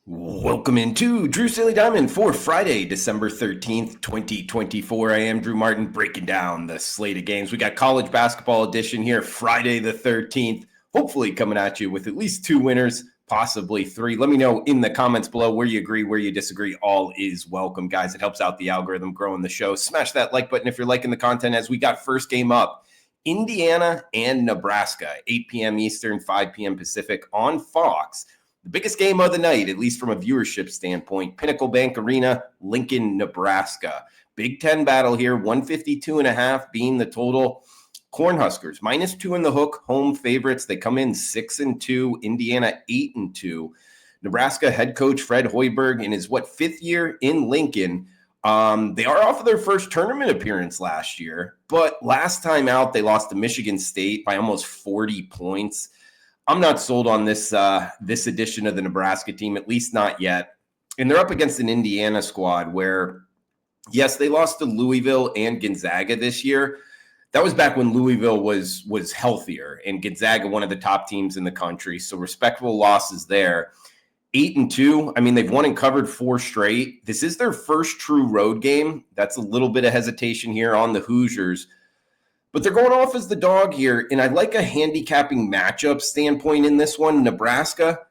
Welcome into Drew's Daily Diamond for Friday, December 13th, 2024. I am Drew Martin breaking down the slate of games. We got college basketball edition here, Friday the 13th, hopefully coming at you with at least two winners, possibly three. Let me know in the comments below where you agree, where you disagree. All is welcome, guys. It helps out the algorithm growing the show. Smash that like button if you're liking the content as we got first game up. Indiana and Nebraska, 8 p.m. Eastern, 5 p.m. Pacific on Fox. The biggest game of the night, at least from a viewership standpoint, Pinnacle Bank Arena, Lincoln, Nebraska. Big Ten battle here, 152.5 being the total. Cornhuskers, -2 in the hook, home favorites. They come in 6-2, Indiana 8-2. Nebraska head coach Fred Hoiberg in his, fifth year in Lincoln. They are off of their first tournament appearance last year, but last time out, they lost to Michigan State by almost 40 points. I'm not sold on this edition of the Nebraska team, at least not yet. And they're up against an Indiana squad where, yes, they lost to Louisville and Gonzaga this year. That was back when Louisville was healthier and Gonzaga one of the top teams in the country. So respectable losses there. 8-2. I mean, they've won and covered 4 straight. This is their first true road game. That's a little bit of hesitation here on the Hoosiers. But they're going off as the dog here, and I like a handicapping matchup standpoint in this one. Nebraska,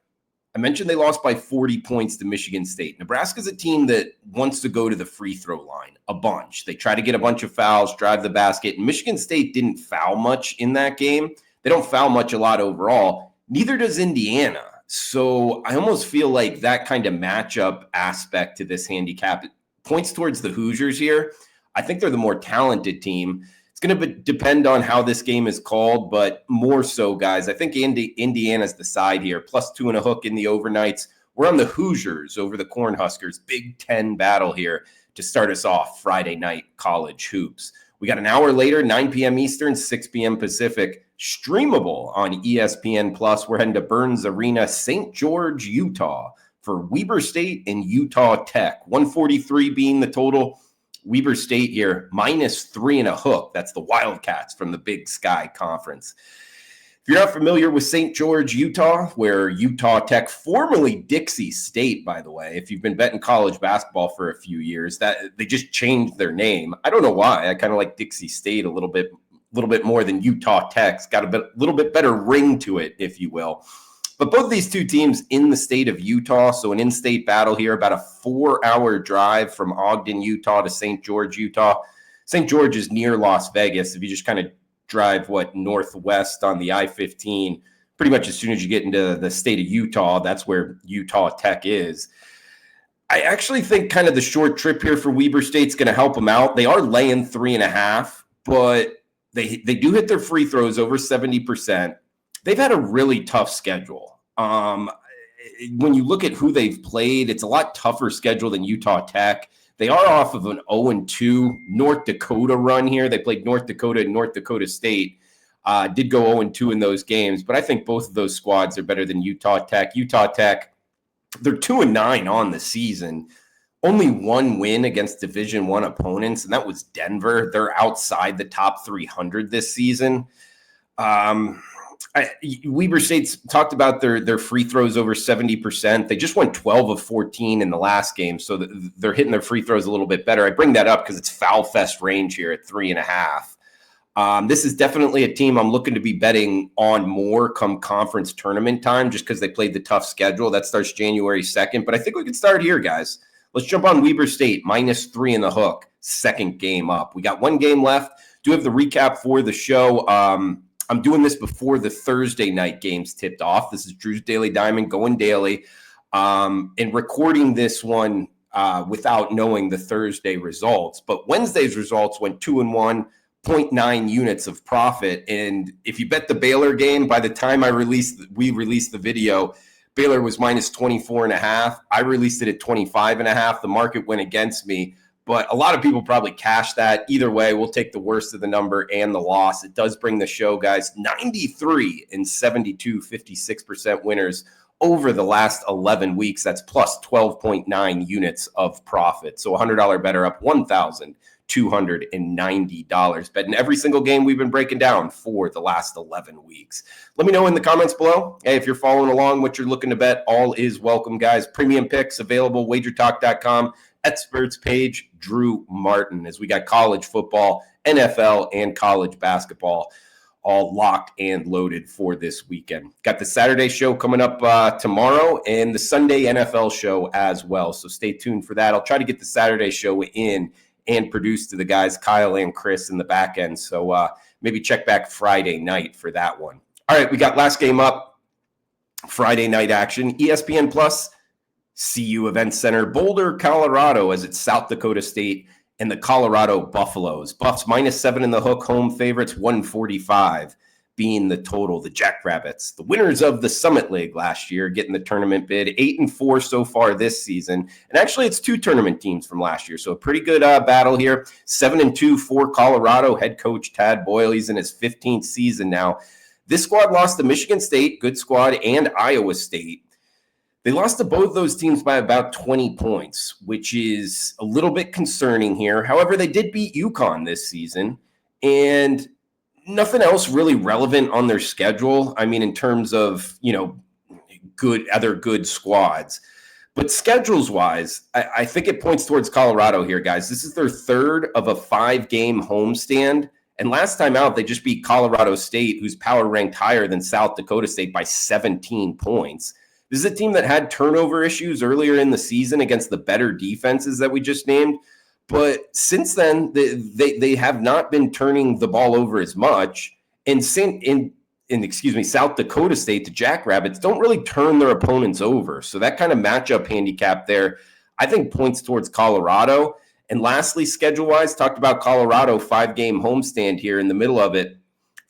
I mentioned they lost by 40 points to Michigan State. Nebraska's a team that wants to go to the free throw line a bunch. They try to get a bunch of fouls, drive the basket. And Michigan State didn't foul much in that game. They don't foul much a lot overall. Neither does Indiana. So I almost feel like that kind of matchup aspect to this handicap points towards the Hoosiers here. I think they're the more talented team. Going to depend on how this game is called, but more so, guys, I think Indiana's the side here. +2 and a hook in the overnights. We're on the Hoosiers over the Cornhuskers. Big Ten battle here to start us off Friday night college hoops. We got an hour later, 9 p.m. Eastern, 6 p.m. Pacific, streamable on ESPN+. We're heading to Burns Arena, St. George, Utah for Weber State and Utah Tech. 143 being the total. Weber State here, -3 and a hook. That's the Wildcats from the Big Sky Conference. If you're not familiar with St. George, Utah, where Utah Tech, formerly Dixie State, by the way, if you've been betting college basketball for a few years, that they just changed their name. I don't know why. I kind of like Dixie State a little bit more than Utah Tech's. Got a little bit better ring to it, if you will. But both these two teams in the state of Utah, so an in-state battle here, about a 4-hour drive from Ogden, Utah to St. George, Utah. St. George is near Las Vegas. If you just kind of drive, northwest on the I-15, pretty much as soon as you get into the state of Utah, that's where Utah Tech is. I actually think kind of the short trip here for Weber State's going to help them out. They are laying 3.5, but they do hit their free throws over 70%. They've had a really tough schedule. When you look at who they've played, it's a lot tougher schedule than Utah Tech. They are off of an 0-2 North Dakota run here. They played North Dakota and North Dakota State. Did go 0-2 in those games, but I think both of those squads are better than Utah Tech. Utah Tech, they're 2-9 on the season. Only one win against Division I opponents, and that was Denver. They're outside the top 300 this season. Weber State's talked about their free throws over 70%. They just went 12 of 14 in the last game, so they're hitting their free throws a little bit better. I bring that up because it's foul fest range here at 3.5. This is definitely a team I'm looking to be betting on more come conference tournament time just because they played the tough schedule. That starts January 2nd, but I think we can start here, guys. Let's jump on Weber State, -3 in the hook, second game up. We got one game left. Do have the recap for the show. I'm doing this before the Thursday night games tipped off. This is Drew's Daily Diamond going daily. And recording this one without knowing the Thursday results. But Wednesday's results went 2-1, 0.9 units of profit. And if you bet the Baylor game, by the time we released the video, Baylor was -24.5. I released it at 25.5. The market went against me. But a lot of people probably cash that. Either way, we'll take the worst of the number and the loss. It does bring the show, guys, 93 and 72, 56% winners over the last 11 weeks. That's plus 12.9 units of profit. So $100 better up, $1,200 $290. Betting every single game we've been breaking down for the last 11 weeks. Let me know in the comments below. Hey, if you're following along what you're looking to bet, all is welcome, guys. Premium picks available, WagerTalk.com. Experts page, Drew Martin, as we got college football, NFL, and college basketball all locked and loaded for this weekend. Got the Saturday show coming up tomorrow and the Sunday NFL show as well. So stay tuned for that. I'll try to get the Saturday show in and produced to the guys, Kyle and Chris, in the back end. So maybe check back Friday night for that one. All right, we got last game up, Friday night action. ESPN Plus, CU Event Center, Boulder, Colorado, as it's South Dakota State and the Colorado Buffaloes. Buffs -7 in the hook, home favorites, 145 being the total. The Jackrabbits, the winners of the Summit League last year, getting the tournament bid, 8-4 so far this season. And actually, it's two tournament teams from last year, so a pretty good battle here. 7-2 for Colorado. Head coach Tad Boyle, he's in his 15th season now. This squad lost to Michigan State, good squad, and Iowa State. They lost to both those teams by about 20 points, which is a little bit concerning here. However, they did beat UConn this season, and nothing else really relevant on their schedule. I mean, in terms of, other good squads. But schedules-wise, I think it points towards Colorado here, guys. This is their third of a 5-game homestand. And last time out, they just beat Colorado State, who's power ranked higher than South Dakota State by 17 points. This is a team that had turnover issues earlier in the season against the better defenses that we just named. But since then, they have not been turning the ball over as much. And South Dakota State, the Jackrabbits, don't really turn their opponents over. So that kind of matchup handicap there, I think, points towards Colorado. And lastly, schedule-wise, talked about Colorado, 5-game homestand here in the middle of it.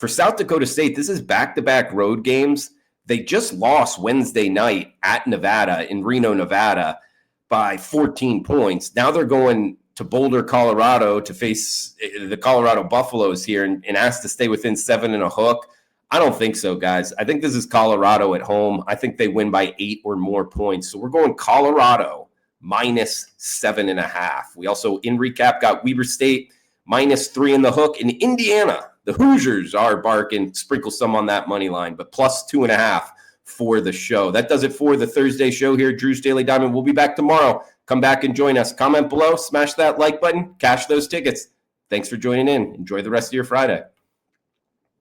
For South Dakota State, this is back-to-back road games. They just lost Wednesday night at Nevada, in Reno, Nevada, by 14 points. Now they're going to Boulder, Colorado to face the Colorado Buffaloes here and asked to stay within 7 and a hook. I don't think so, guys. I think this is Colorado at home. I think they win by 8 or more points. So we're going Colorado -7.5. We also, in recap, got Weber State -3 in the hook. In Indiana, the Hoosiers are barking, sprinkle some on that money line, but +2.5 for the show. That does it for the Thursday show here. Drew's Daily Diamond. We'll be back tomorrow. Come back and join us. Comment below, smash that like button, cash those tickets. Thanks for joining in. Enjoy the rest of your Friday.